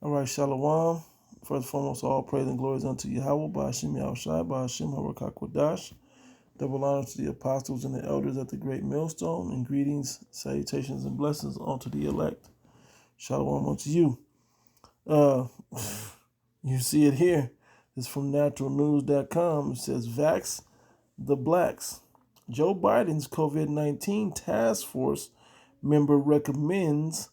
All right, Shalom. First and foremost, all praise and glory is unto Yahweh, by Hashem Yahushai, by Hashem Harakak. Double honor to the apostles and the elders at the great millstone, and greetings, salutations, and blessings unto the elect. Shalom unto you. Uh, you see it here. It's from naturalnews.com. It says, VAX the blacks. Joe Biden's COVID-19 task force member recommends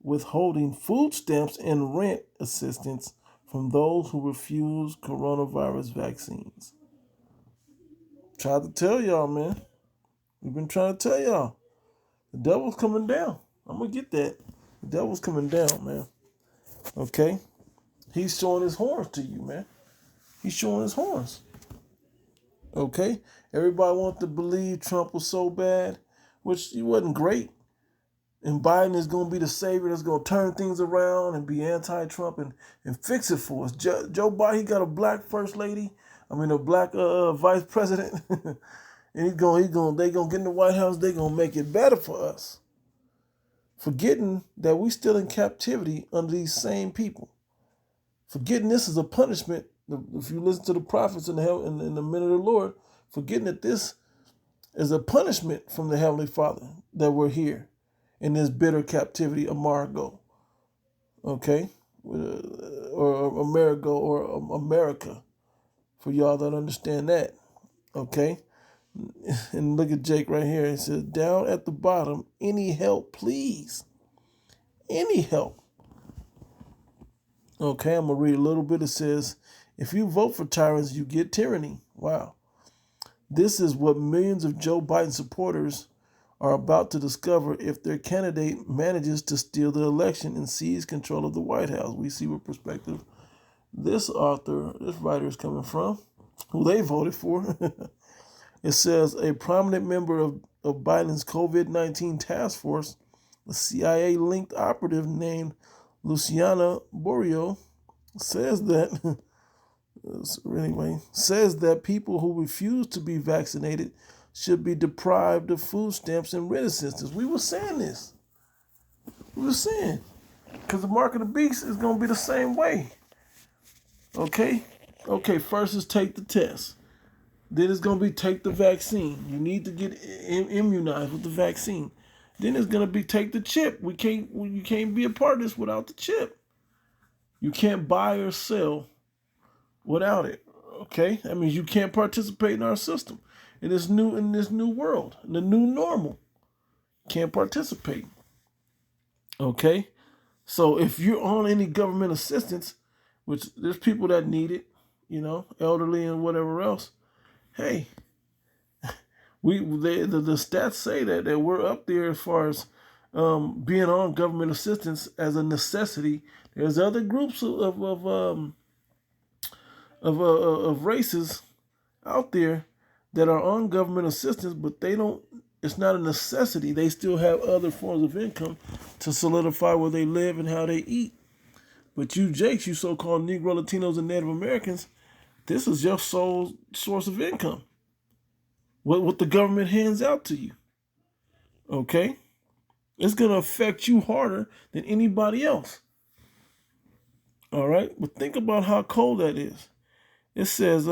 withholding food stamps and rent assistance from those who refuse coronavirus vaccines. Tried to tell y'all, man. We've been trying to tell y'all. The devil's coming down. I'm going to get that. The devil's coming down, man. Okay? He's showing his horns to you, man. He's showing his horns. Okay? Everybody wants to believe Trump was so bad, which he wasn't great. And Biden is going to be the savior that's going to turn things around and be anti-Trump and fix it for us. Joe Biden, he got a black first lady. A black vice president. And they going to get in the White House. They're going to make it better for us. Forgetting that we still in captivity under these same people. Forgetting this is a punishment. If you listen to the prophets in the men of the Lord, forgetting that this is a punishment from the Heavenly Father that we're here in this bitter captivity of Margo, okay? Or Amerigo or America, for y'all that understand that, okay? And look at Jake right here. It says, down at the bottom, any help, please. Any help. Okay, I'm going to read a little bit. It says, if you vote for tyrants, you get tyranny. Wow. This is what millions of Joe Biden supporters are about to discover if their candidate manages to steal the election and seize control of the White House. We see what perspective this writer is coming from, who they voted for. It says a prominent member of Biden's COVID-19 task force, a CIA-linked operative named Luciana Borio, says that people who refuse to be vaccinated should be deprived of food stamps and rent assistance. We were saying this. We were saying. Because the mark of the beast is going to be the same way. Okay? Okay, first is take the test. Then it's going to be take the vaccine. You need to get immunized with the vaccine. Then it's going to be take the chip. You can't be a part of this without the chip. You can't buy or sell without it. Okay? That means you can't participate in our system. In this new world, in the new normal. Can't participate. Okay? So if you're on any government assistance, which there's people that need it, elderly and whatever else, hey, the stats say that we're up there as far as being on government assistance as a necessity. There's other groups of races out there that are on government assistance, but it's not a necessity. They still have other forms of income to solidify where they live and how they eat. But you Jakes, you so-called Negro, Latinos, and Native Americans, this is your sole source of income. What the government hands out to you. Okay? It's going to affect you harder than anybody else. All right? But think about how cold that is. It says,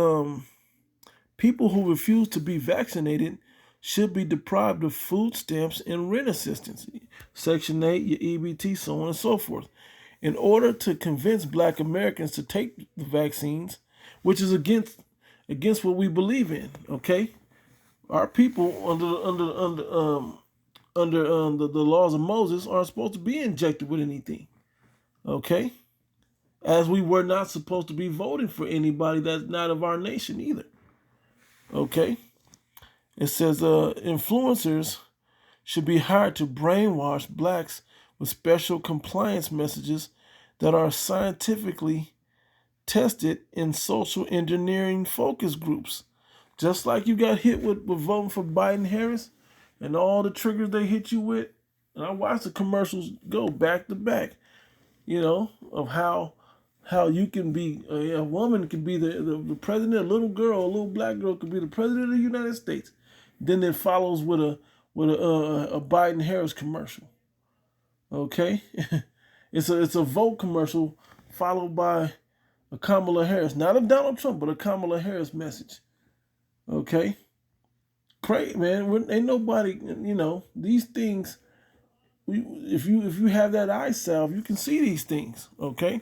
people who refuse to be vaccinated should be deprived of food stamps and rent assistance. Section 8, your EBT, so on and so forth. In order to convince black Americans to take the vaccines, which is against what we believe in, okay? Our people under the laws of Moses aren't supposed to be injected with anything, okay? As we were not supposed to be voting for anybody that's not of our nation either. Okay? It says influencers should be hired to brainwash blacks with special compliance messages that are scientifically tested in social engineering focus groups. Just like you got hit with voting for Biden Harris and all the triggers they hit you with. And I watched the commercials go back to back, of how you can be, a woman can be the president, a little girl, a little black girl could be the president of the United States. Then it follows with a Biden Harris commercial. Okay? It's a vote commercial followed by a Kamala Harris, not a Donald Trump, but a Kamala Harris message. Okay, great, man. Ain't nobody, these things. If you have that eye salve, you can see these things. Okay,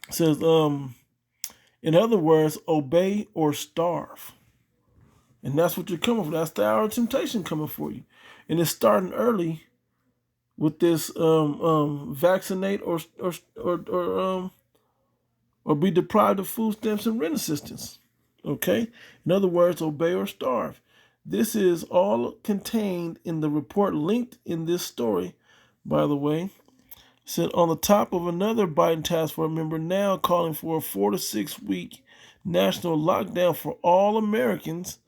it says in other words, obey or starve, and that's what you're coming for. That's the hour of temptation coming for you, and it's starting early with this vaccinate or be deprived of food stamps and rent assistance. Okay? In other words, obey or starve. This is all contained in the report linked in this story, by the way. It said on the top of another Biden task force member now calling for a 4 to 6 week national lockdown for all Americans,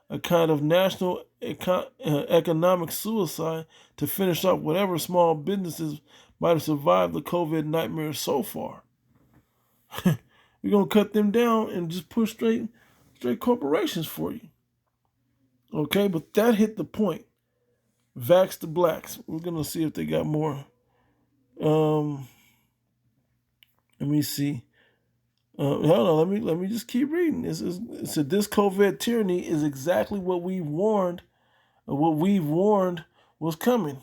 a kind of national economic suicide to finish off whatever small businesses might have survived the COVID nightmare so far. We're going to cut them down and just push straight corporations for you. Okay, but that hit the point. VAX DA BLAX. We're going to see if they got more. Let me see. Hold on, let me just keep reading. It said this COVID tyranny is exactly what we've warned was coming.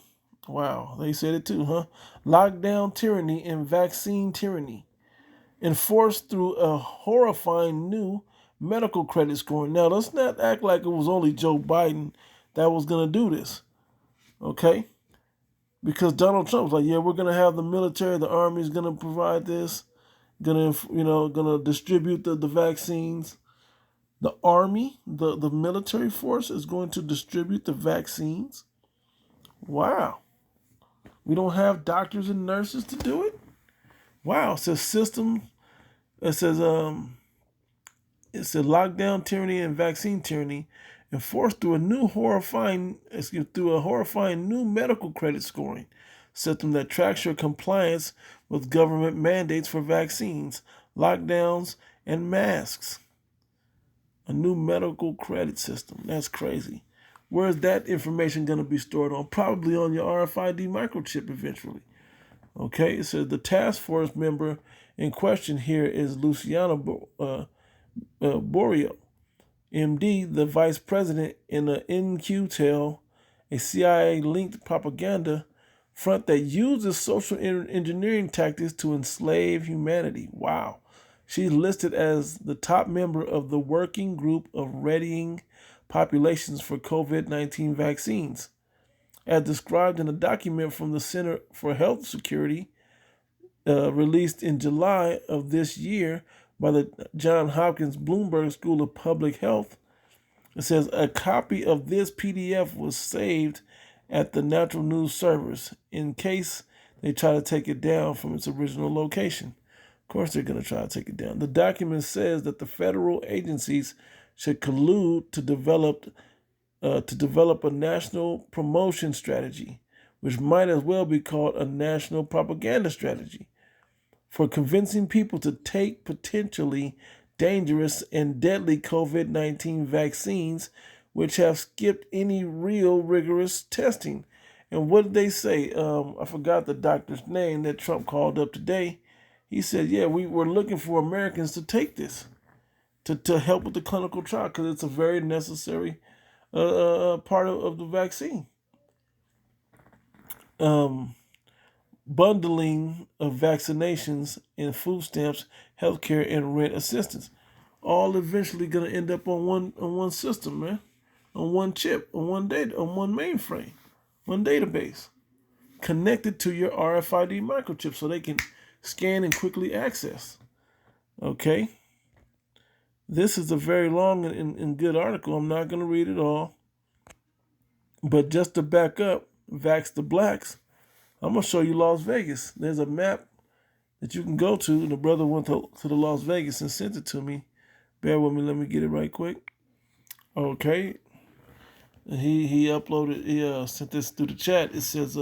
Wow, they said it too, huh? Lockdown tyranny and vaccine tyranny, enforced through a horrifying new medical credit scoring. Now, let's not act like it was only Joe Biden that was going to do this, okay? Because Donald Trump's like, yeah, we're going to have the military, the Army's going to provide this, going to distribute the vaccines. The Army, the military force is going to distribute the vaccines. Wow. We don't have doctors and nurses to do it? Wow. It says lockdown tyranny and vaccine tyranny enforced through a horrifying new medical credit scoring system that tracks your compliance with government mandates for vaccines, lockdowns, and masks. A new medical credit system. That's crazy. Where's that information going to be stored on? Probably on your RFID microchip eventually. Okay, it says the task force member in question here is Luciana Borio, MD, the vice president in the NQTEL, a CIA-linked propaganda front that uses social engineering tactics to enslave humanity. Wow. She's listed as the top member of the working group of readying populations for COVID-19 vaccines. As described in a document from the Center for Health Security, released in July of this year by the Johns Hopkins Bloomberg School of Public Health, it says a copy of this PDF was saved at the Natural News servers in case they try to take it down from its original location. Of course, they're going to try to take it down. The document says that the federal agencies should collude to develop a national promotion strategy, which might as well be called a national propaganda strategy, for convincing people to take potentially dangerous and deadly COVID-19 vaccines, which have skipped any real rigorous testing. And what did they say? I forgot the doctor's name that Trump called up today. He said, yeah, we're looking for Americans to take this, to help with the clinical trial, because it's a very necessary part of the vaccine. Bundling of vaccinations and food stamps, healthcare, and rent assistance, all eventually going to end up on one system, man, on one chip, on one mainframe, one database, connected to your RFID microchip, so they can scan and quickly access. Okay. This is a very long and good article. I'm not going to read it all. But just to back up, VAX DA BLAX, I'm going to show you Las Vegas. There's a map that you can go to. And the brother went to the Las Vegas and sent it to me. Bear with me. Let me get it right quick. Okay. He uploaded, he sent this through the chat. It says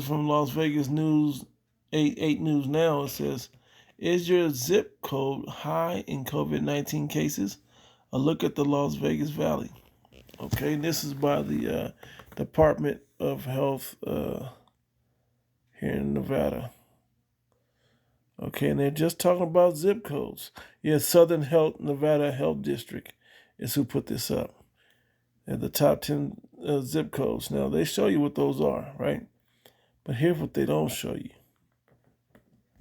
from Las Vegas News, 8 News Now. It says, is your zip code high in COVID-19 cases? A look at the Las Vegas Valley. Okay, this is by the Department of Health here in Nevada. Okay, and they're just talking about zip codes. Yeah, Southern Health, Nevada Health District is who put this up. At the top 10 zip codes. Now, they show you what those are, right? But here's what they don't show you.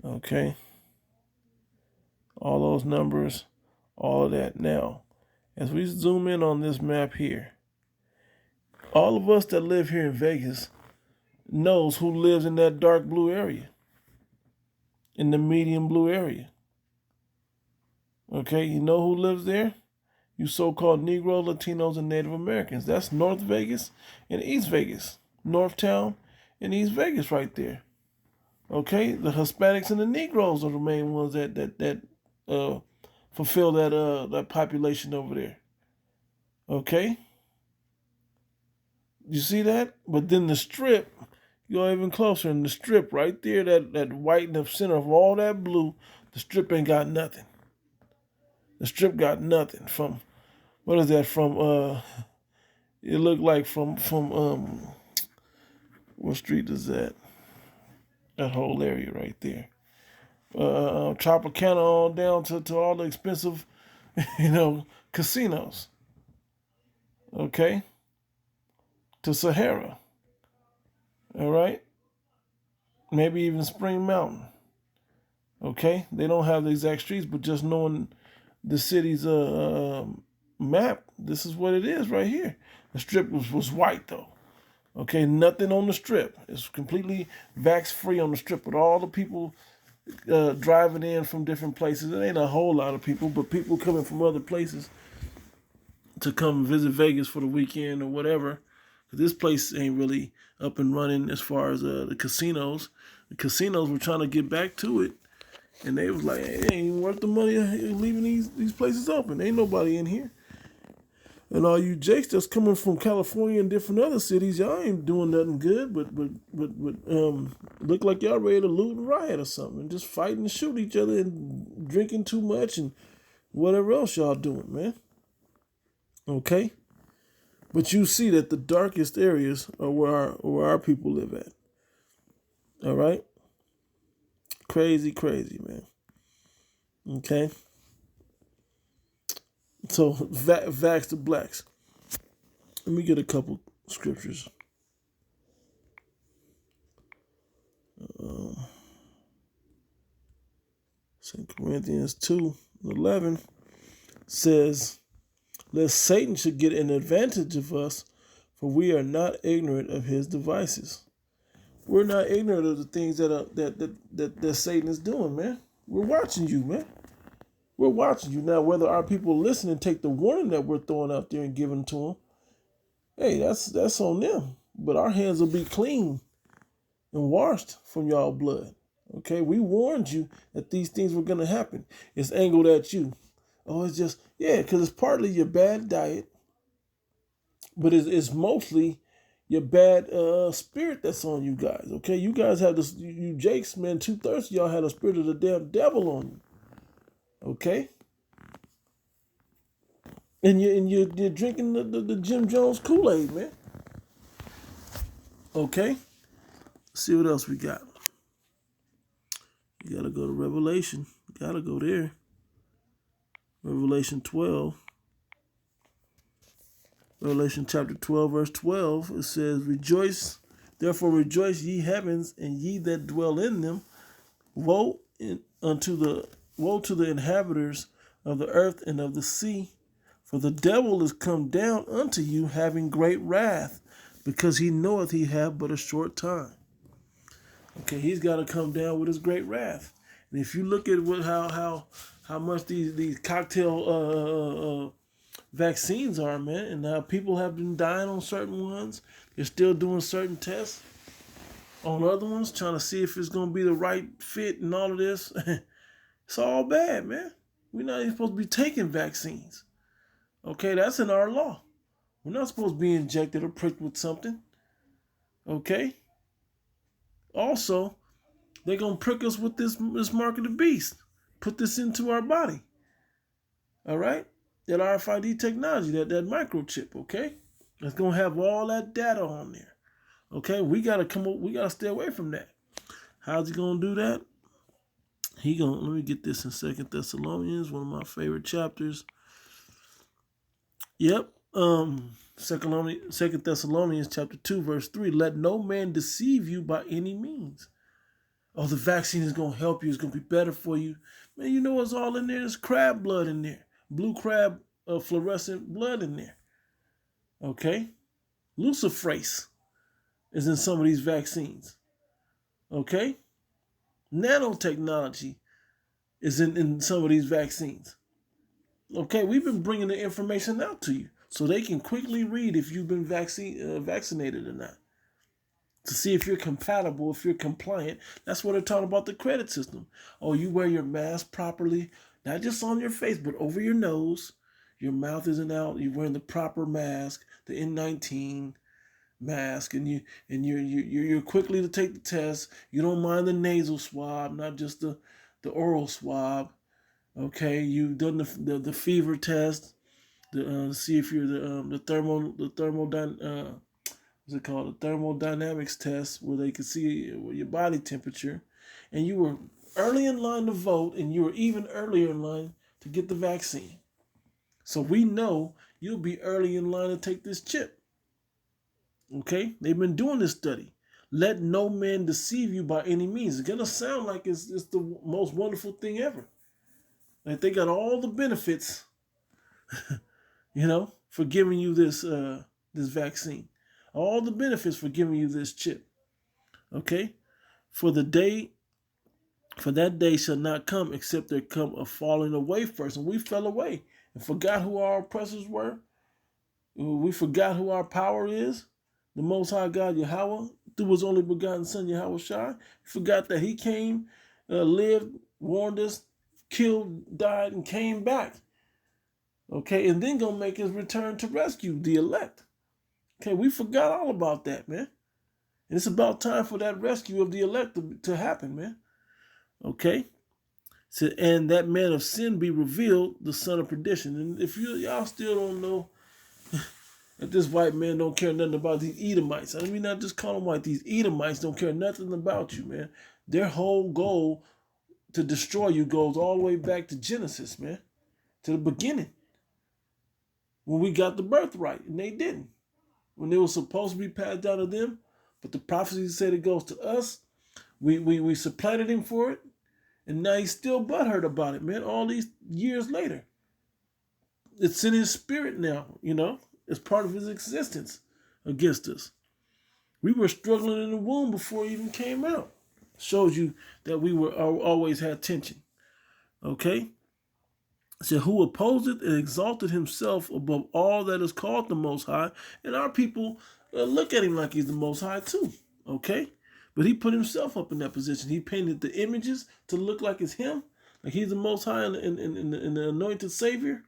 Okay? All those numbers, all of that. Now, as we zoom in on this map here, all of us that live here in Vegas knows who lives in that dark blue area, in the medium blue area. Okay, you know who lives there? You so-called Negroes, Latinos, and Native Americans. That's North Vegas and East Vegas. Northtown and East Vegas right there. Okay, the Hispanics and the Negroes are the main ones that fulfill that population over there. Okay, you see that? But then the Strip, you go even closer, and the Strip right there, that white in the center of all that blue, the Strip ain't got nothing. The Strip got nothing from, what is that from? It looked like from what street is that? That whole area right there. Tropicana on down to all the expensive, casinos. Okay? To Sahara. All right? Maybe even Spring Mountain. Okay? They don't have the exact streets, but just knowing the city's map, this is what it is right here. The Strip was white, though. Okay? Nothing on the Strip. It's completely vax free on the Strip, with all the people driving in from different places. It ain't a whole lot of people, but people coming from other places to come visit Vegas for the weekend or whatever. This place ain't really up and running as far as the casinos. The casinos were trying to get back to it, and they was like, hey, it ain't worth the money leaving these places open. Ain't nobody in here. And all you jakes that's coming from California and different other cities, y'all ain't doing nothing good, but look like y'all ready to loot and riot or something, just fighting and shoot each other and drinking too much and whatever else y'all doing, man. Okay? But you see that the darkest areas are where our people live at. All right? Crazy, man. Okay? So, VAX DA BLAX. Let me get a couple scriptures. 2 Corinthians 2:11 says, lest Satan should get an advantage of us, for we are not ignorant of his devices. We're not ignorant of the things that Satan is doing, man. We're watching you, man. We're watching you. Now, whether our people listen and take the warning that we're throwing out there and giving to them, hey, that's on them. But our hands will be clean and washed from y'all blood. Okay, we warned you that these things were going to happen. It's angled at you. Oh, it's just, yeah, because it's partly your bad diet, but it's mostly your bad spirit that's on you guys. Okay, you guys have this, you jakes, man, 2/3 of y'all had a spirit of the damn devil on you. Okay? And you're drinking the Jim Jones Kool-Aid, man. Okay? Let's see what else we got. You gotta go to Revelation. You gotta go there. Revelation 12. Revelation chapter 12, verse 12. It says, rejoice, therefore rejoice, ye heavens, and ye that dwell in them. Woe to the inhabitants of the earth and of the sea, for the devil is come down unto you, having great wrath, because he knoweth he have but a short time. Okay, he's got to come down with his great wrath. And if you look at how much these cocktail vaccines are, man, and how people have been dying on certain ones, they're still doing certain tests on other ones, trying to see if it's going to be the right fit and all of this. It's all bad, man. We're not even supposed to be taking vaccines. Okay, that's in our law. We're not supposed to be injected or pricked with something. Okay? Also, they're going to prick us with this mark of the beast. Put this into our body. All right? That RFID technology, that microchip, okay? It's going to have all that data on there. Okay? We got to stay away from that. How's he going to do that? Let me get this in 2 Thessalonians, one of my favorite chapters. Yep. Second Thessalonians chapter 2, verse 3. Let no man deceive you by any means. Oh, the vaccine is gonna help you, it's gonna be better for you. Man, you know what's all in there? There's crab blood in there. Blue crab fluorescent blood in there. Okay? Luciferase is in some of these vaccines. Okay? Nanotechnology is in some of these vaccines. Okay, we've been bringing the information out to you so they can quickly read if you've been vaccinated or not, to see if you're compatible, if you're compliant. That's what they're talking about, the credit system. Oh, you wear your mask properly, not just on your face, but over your nose. Your mouth isn't out. You're wearing the proper mask, the N19 mask, and you're quickly to take the test. You don't mind the nasal swab, not just the oral swab. Okay, you've done the fever test to see if you're the thermodynamics test, where they can see your body temperature, and you were early in line to vote, and you were even earlier in line to get the vaccine. So we know you'll be early in line to take this chip. Okay, they've been doing this study. Let no man deceive you by any means. It's gonna sound like it's the most wonderful thing ever. Like they got all the benefits, for giving you this vaccine. All the benefits for giving you this chip. Okay? For that day shall not come except there come a falling away first. And we fell away and forgot who our oppressors were. We forgot who our power is. The Most High God, Yahweh, through his only begotten Son, Yahweh Shai. Forgot that he came, lived, warned us, killed, died, and came back. Okay, and then gonna make his return to rescue the elect. Okay, we forgot all about that, man. And it's about time for that rescue of the elect to happen, man. Okay? So, and that man of sin be revealed, the son of perdition. And if y'all still don't know that this white man don't care nothing about these Edomites. I mean, not just call them white. These Edomites don't care nothing about you, man. Their whole goal to destroy you goes all the way back to Genesis, man. To the beginning. When we got the birthright, and they didn't. When it was supposed to be passed down to them, but the prophecy said it goes to us. We supplanted him for it, and now he's still butthurt about it, man, all these years later. It's in his spirit now, it's part of his existence against us. We were struggling in the womb before it even came out. Shows you that we were always had tension. Okay? It said, who opposeth and exalted himself above all that is called the Most High. And our people look at him like he's the Most High too. Okay? But he put himself up in that position. He painted the images to look like it's him. Like he's the Most High and the anointed Savior.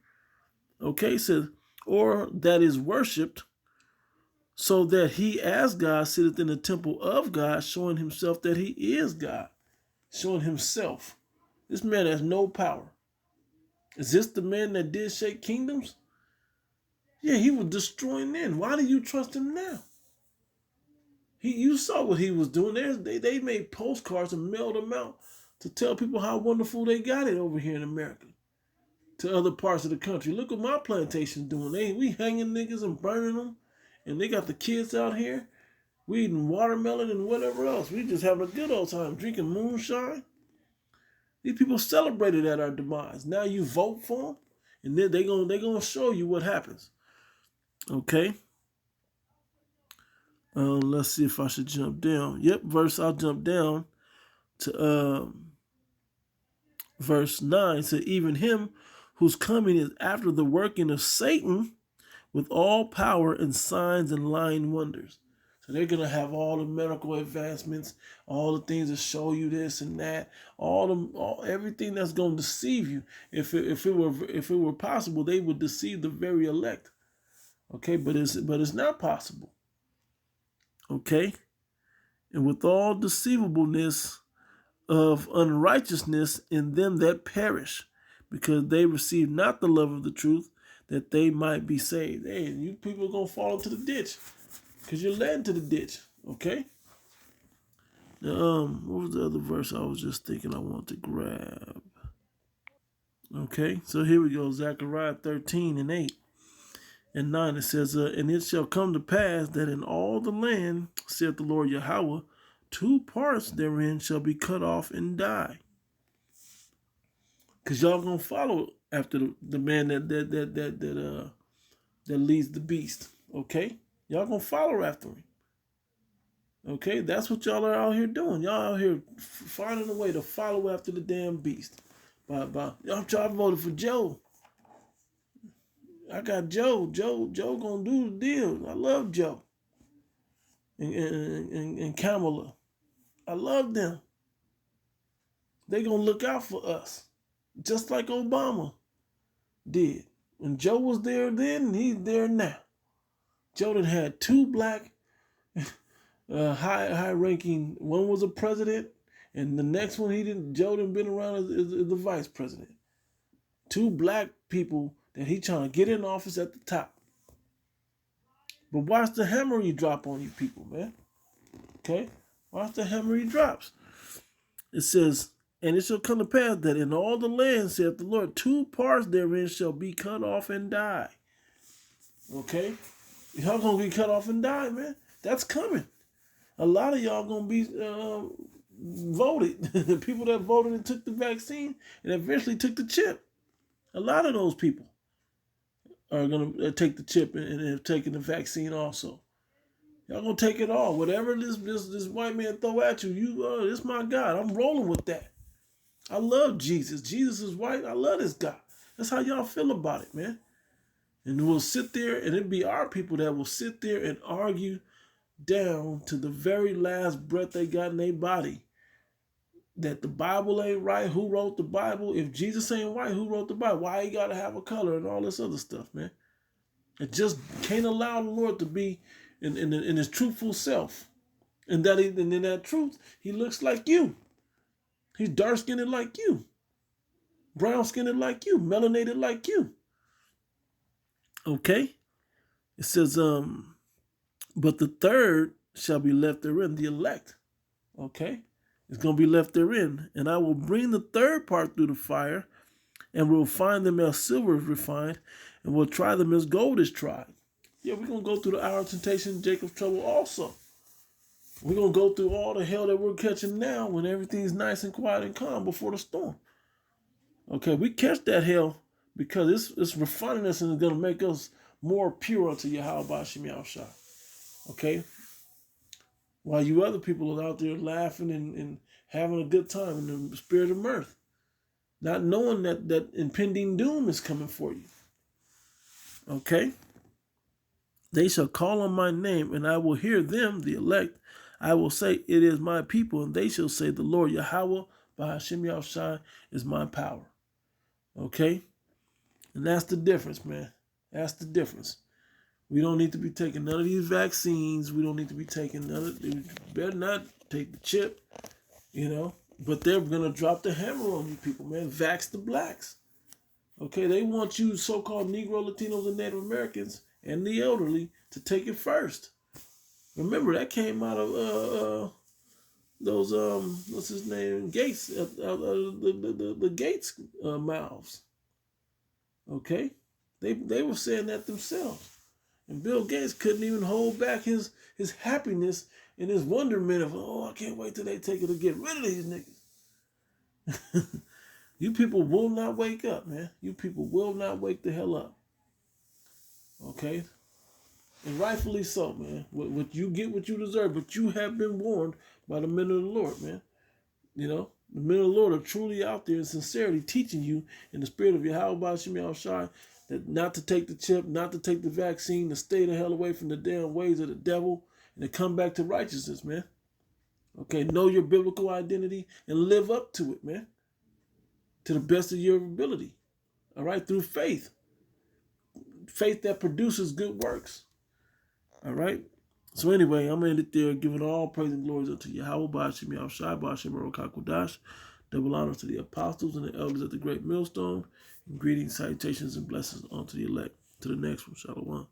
Okay? It says, or that is worshipped, so that he as God sitteth in the temple of God, showing himself that he is God. Showing himself. This man has no power. Is this the man that did shake kingdoms? Yeah, he was destroying men. Why do you trust him now? You saw what he was doing. They made postcards and mailed them out to tell people how wonderful they got it over here in America. To other parts of the country. Look what my plantation's doing. We hanging niggas and burning them. And they got the kids out here. We eating watermelon and whatever else. We just having a good old time drinking moonshine. These people celebrated at our demise. Now you vote for them, and then they're gonna show you what happens. Okay. Let's see if I should jump down. Yep, I'll jump down to verse 9. So even him whose coming is after the working of Satan with all power and signs and lying wonders. So they're going to have all the medical advancements, all the things that show you this and that, everything that's going to deceive you. If it were possible, they would deceive the very elect. Okay, but it's not possible. Okay? And with all deceivableness of unrighteousness in them that perish, because they receive not the love of the truth, that they might be saved. Hey, you people are going to fall into the ditch because you're led to the ditch, okay? What was the other verse I was just thinking I wanted to grab? Okay, so here we go. Zechariah 13 and 8 and 9. It says, and it shall come to pass that in all the land, saith the Lord Yahweh, 2 parts therein shall be cut off and die. Because y'all gonna follow after the man that leads the beast. Okay? Y'all gonna follow after him. Okay? That's what y'all are out here doing. Y'all out here finding a way to follow after the damn beast. Y'all trying to vote for Joe. I got Joe. Joe gonna do the deal. I love Joe. And Kamala. I love them. They gonna look out for us. Just like Obama did. When Joe was there then, he's there now. Joe done had 2 black high ranking. One was a president, and the next one Joe done been around as the vice president. 2 black people that he trying to get in office at the top. But watch the hammer he drop on you people, man. Okay? Watch the hammer he drops. It says, and it shall come to pass that in all the land, saith the Lord, 2 parts therein shall be cut off and die. Okay? Y'all gonna be cut off and die, man. That's coming. A lot of y'all gonna be voted. The people that voted and took the vaccine and eventually took the chip. A lot of those people are gonna take the chip and have taken the vaccine also. Y'all gonna take it all. Whatever this white man throw at you, this my God. I'm rolling with that. I love Jesus. Jesus is white. I love this guy. That's how y'all feel about it, man. And we'll sit there, and it'll be our people that will sit there and argue down to the very last breath they got in their body that the Bible ain't right. Who wrote the Bible? If Jesus ain't white, who wrote the Bible? Why he got to have a color and all this other stuff, man? It just can't allow the Lord to be in his truthful self. And in that truth, he looks like you. He's dark-skinned like you. Brown-skinned like you. Melanated like you. Okay? It says, but the third shall be left therein, the elect. Okay? It's going to be left therein. And I will bring the third part through the fire, and we'll find them as silver is refined, and we'll try them as gold is tried. Yeah, we're going to go through the hour of temptation, Jacob's trouble also. We're going to go through all the hell that we're catching now when everything's nice and quiet and calm before the storm. Okay, we catch that hell because it's refining us and it's going to make us more pure unto Yahweh Bashim Yahushua. Okay? While you other people are out there laughing and having a good time in the spirit of mirth, not knowing that impending doom is coming for you. Okay? They shall call on my name, and I will hear them, the elect. I will say, it is my people, and they shall say, the Lord Yahweh, Ba'ashem Yahushua, is my power. Okay? And that's the difference, man. That's the difference. We don't need to be taking none of these vaccines. We don't need to be taking none of them. Better not take the chip, But they're going to drop the hammer on you people, man. VAX DA BLAX. Okay? They want you so-called Negro, Latinos, and Native Americans and the elderly to take it first. Remember, that came out of those, what's his name, Gates, the Gates mouths. Okay? They were saying that themselves. And Bill Gates couldn't even hold back his happiness and his wonderment of, I can't wait till they take it to get rid of these niggas. You people will not wake up, man. You people will not wake the hell up. Okay? And rightfully so, man. What you get what you deserve, but you have been warned by the men of the Lord, man. The men of the Lord are truly out there in sincerity teaching you in the spirit of Yahweh Bashim Yahushua that not to take the chip, not to take the vaccine, to stay the hell away from the damn ways of the devil, and to come back to righteousness, man. Okay, know your biblical identity and live up to it, man. To the best of your ability. All right, through faith. Faith that produces good works. All right. So anyway, I'm going to end it there, giving all praise and glory unto Yahweh, Ba'ashem Yahushua, Ba'ashem Baruch HaKodash. Double honors to the apostles and the elders at the great millstone. And greetings, salutations, and blessings unto the elect. To the next one. Shalom.